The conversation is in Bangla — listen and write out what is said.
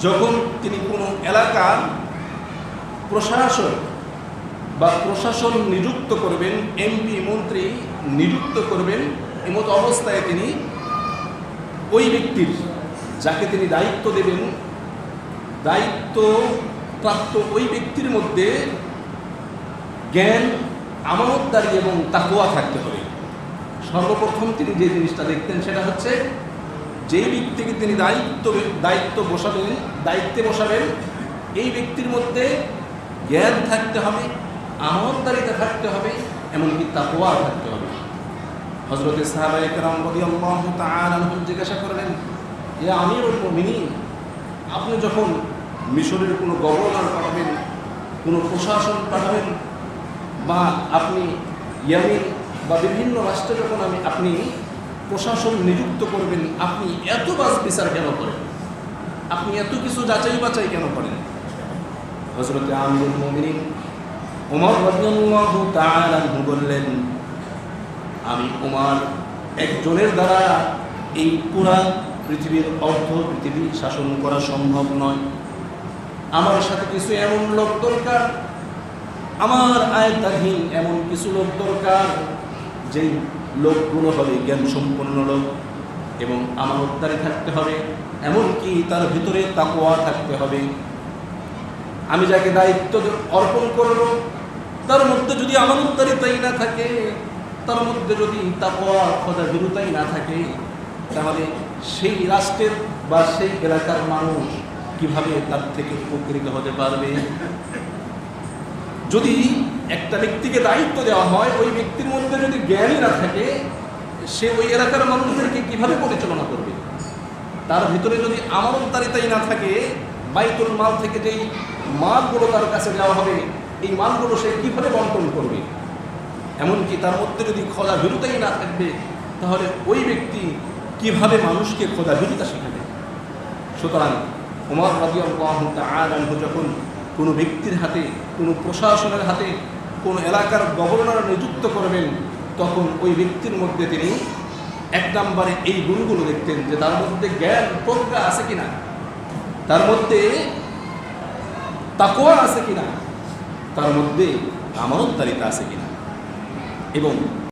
যখন তিনি কোনো এলাকার প্রশাসক বা প্রশাসন নিযুক্ত করবেন, এমপি মন্ত্রী নিযুক্ত করবেন, এমতো অবস্থায় তিনি ওই ব্যক্তির যাকে তিনি দায়িত্ব দেবেন, দায়িত্বপ্রাপ্ত ওই ব্যক্তির মধ্যে জ্ঞান, আমানতদারি এবং তাকওয়া থাকতে হবে। সর্বপ্রথম তিনি যে জিনিসটা দেখতেন সেটা হচ্ছে যেই ব্যক্তিকে তিনি দায়িত্বে বসাবেন এই ব্যক্তির মধ্যে জ্ঞান থাকতে হবে, আমানতদারিতা থাকতে হবে, এমনকি তাকওয়া থাকতে হবে। হযরত সাহাবায়ে কেরাম রাদিয়াল্লাহু তাআলা আনহুম জিজ্ঞাসা করলেন, ইয়া আমিরুল মুমিনিন, আপনি যখন মিশরের কোনো গভর্নর পাঠাবেন, কোনো প্রশাসন পাঠাবেন, বা আপনি ইয়ামিন বা বিভিন্ন রাষ্ট্রে যখন আপনি প্রশাসন নিযুক্ত করবেন, আপনি এত বিচার কেন করেন? আপনি এত কিছু যাচাই বাছাই কেন করেন? হযরত আমিরুল মুমিনিন ওমর রাদিয়াল্লাহু তাআলা আনহু বললেন, আমি ওমর একজনের দ্বারা এই পুরা পৃথিবীর পৃথিবী শাসন করা সম্ভব নয়। আমার সাথে কিছু এমন লোক দরকার, আমার আয়ত্তাধীন এমন কিছু লোক দরকার, যেই লোকগুলো হবে জ্ঞান সম্পন্ন লোক এবং আমানতদারি থাকতে হবে, এমনকি তার ভিতরে তাকওয়া থাকতে হবে। আমি যাকে দায়িত্ব অর্পণ করব তার মধ্যে যদি আমানতদারিতাই না থাকে, তার মধ্যে যদি তাকওয়া খোদাভীরুতাই না থাকে, তাহলে সেই রাষ্ট্রের বা সেই এলাকার মানুষ কিভাবে তার থেকে উপকৃত হতে পারবে? যদি একটা ব্যক্তিকে দায়িত্ব দেওয়া হয়, ওই ব্যক্তির মধ্যে যদি জ্ঞানই না থাকে, সে ওই এলাকার মানুষদেরকে কিভাবে পরিচালনা করবে? তার ভিতরে যদি আমানতদারিতাই না থাকে, বাইতুল মাল থেকে যেই মালগুলো তার কাছে দেওয়া হবে, এই মালগুলো সে কিভাবে বন্টন করবে? এমনকি তার মধ্যে যদি খোদাভীরুতাই না থাকবে, তাহলে ওই ব্যক্তি কিভাবে মানুষকে খোদাভীরুতা শেখাবে? সুতরাং ওমর রাদিয়াল্লাহু তাআলা আনহু যখন কোনো ব্যক্তির হাতে, কোনো প্রশাসনের হাতে কোনো এলাকার গভর্নর নিযুক্ত করবেন, তখন ওই ব্যক্তির মধ্যে তিনি এক নম্বরে এই গুণগুলো দেখতেন যে তার মধ্যে জ্ঞান প্রজ্ঞা আছে কিনা, তার মধ্যে তাকওয়া আছে কিনা, তার মধ্যে আমানতদারিতা আছে কিনা। এবং